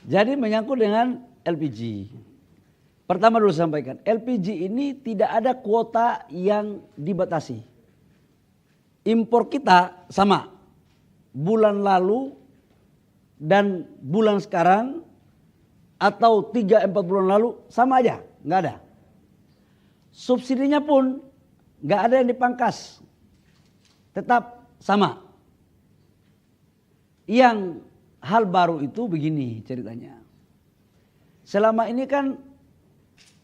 Jadi menyangkut dengan LPG. Pertama dulu sampaikan, LPG ini tidak ada kuota yang dibatasi. Impor kita sama. Bulan lalu dan bulan sekarang atau 3-4 bulan lalu sama aja, nggak ada. Subsidinya pun nggak ada yang dipangkas, tetap sama. Yang hal baru itu begini ceritanya. Selama ini kan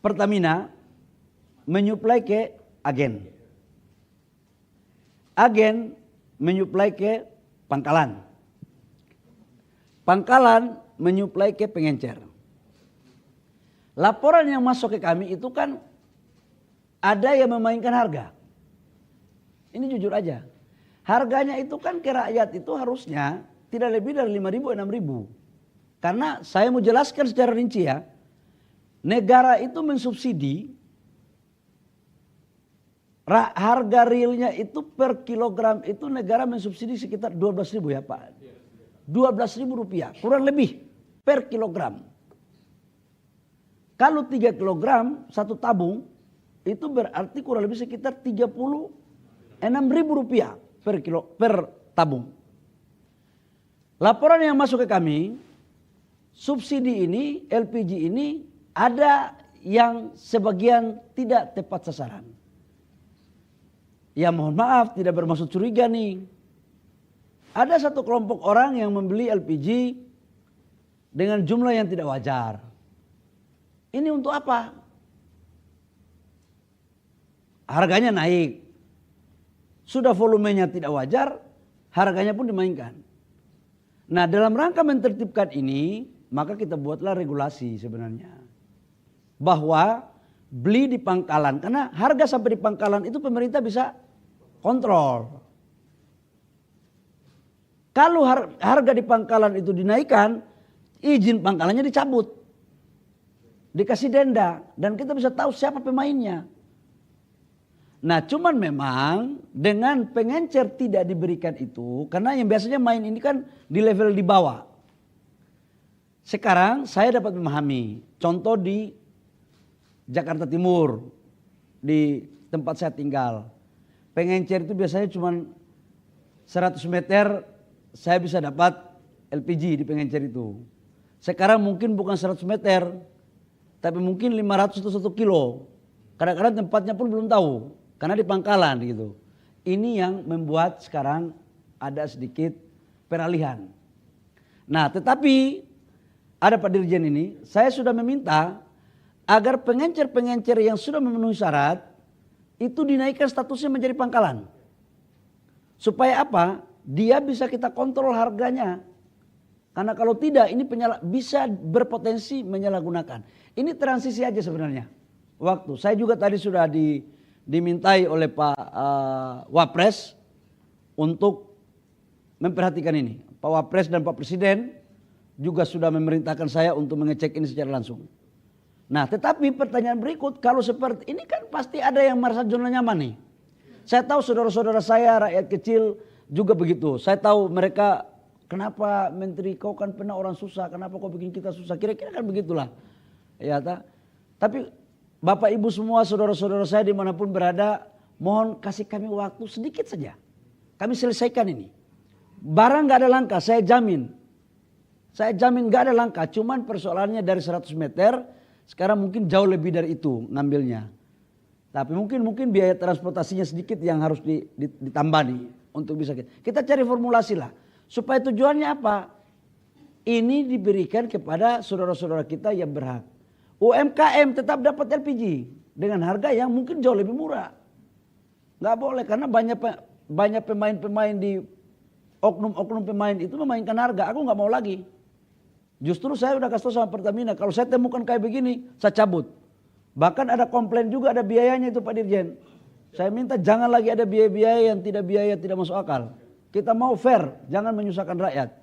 Pertamina menyuplai ke agen. Agen menyuplai ke pangkalan. Pangkalan menyuplai ke pengencer. Laporan yang masuk ke kami itu kan ada yang memainkan harga. Ini jujur aja. Harganya itu kan ke rakyat itu harusnya tidak lebih dari 5.000, 6.000. Karena saya mau jelaskan secara rinci ya. Negara itu mensubsidi harga realnya itu per kilogram itu negara mensubsidi sekitar 12.000 ya Pak. 12.000 rupiah kurang lebih per kilogram. Kalau 3 kilogram satu tabung itu berarti kurang lebih sekitar 36.000 rupiah per tabung. Laporan yang masuk ke kami, subsidi ini, LPG ini ada yang sebagian tidak tepat sasaran. Ya mohon maaf tidak bermaksud curiga nih. Ada satu kelompok orang yang membeli LPG dengan jumlah yang tidak wajar. Ini untuk apa? Harganya naik. Sudah volumenya tidak wajar, harganya pun dimainkan. Nah dalam rangka mentertibkan ini, maka kita buatlah regulasi sebenarnya. Bahwa beli di pangkalan, karena harga sampai di pangkalan itu pemerintah bisa kontrol. Kalau harga di pangkalan itu dinaikkan, izin pangkalannya dicabut. Dikasih denda, dan kita bisa tahu siapa pemainnya. Nah cuman memang dengan pengencer tidak diberikan itu, karena yang biasanya main ini kan di level di bawah. Sekarang saya dapat memahami, contoh di Jakarta Timur, di tempat saya tinggal. Pengencer itu biasanya cuma 100 meter saya bisa dapat LPG di pengencer itu. Sekarang mungkin bukan 100 meter, tapi mungkin 500 atau 1 kilo. Kadang-kadang tempatnya pun belum tahu, karena di pangkalan gitu. Ini yang membuat sekarang ada sedikit peralihan. Nah tetapi ada Pak Dirjen ini, saya sudah meminta agar pengencer-pengencer yang sudah memenuhi syarat itu dinaikkan statusnya menjadi pangkalan. Supaya apa? Dia bisa kita kontrol harganya. Karena kalau tidak ini bisa berpotensi menyalahgunakan. Ini transisi aja sebenarnya. Waktu saya juga tadi sudah dimintai oleh Pak Wapres untuk memperhatikan ini. Pak Wapres dan Pak Presiden juga sudah memerintahkan saya untuk mengecek ini secara langsung. Nah tetapi pertanyaan berikut, kalau seperti ini kan pasti ada yang merasa zona nyaman nih. Saya tahu saudara-saudara saya rakyat kecil juga begitu. Saya tahu mereka, kenapa menteri kau kan pernah orang susah, kenapa kau bikin kita susah, kira-kira kan begitulah. Ya, tapi Bapak Ibu semua saudara-saudara saya dimanapun berada, mohon kasih kami waktu sedikit saja. Kami selesaikan ini. Barang gak ada langka, saya jamin. Saya jamin gak ada langka, cuman persoalannya dari 100 meter, sekarang mungkin jauh lebih dari itu ngambilnya. Tapi mungkin biaya transportasinya sedikit yang harus ditambah nih untuk bisa kita cari formulasi lah. Supaya tujuannya apa? Ini diberikan kepada saudara-saudara kita yang berhak. UMKM tetap dapat LPG dengan harga yang mungkin jauh lebih murah. Nggak boleh karena banyak pemain-pemain di oknum-oknum pemain itu memainkan harga. Aku nggak mau lagi. Justru saya udah kasih tahu sama Pertamina, kalau saya temukan kayak begini, saya cabut. Bahkan ada komplain juga, ada biayanya itu Pak Dirjen. Saya minta jangan lagi ada biaya-biaya yang tidak masuk akal. Kita mau fair, jangan menyusahkan rakyat.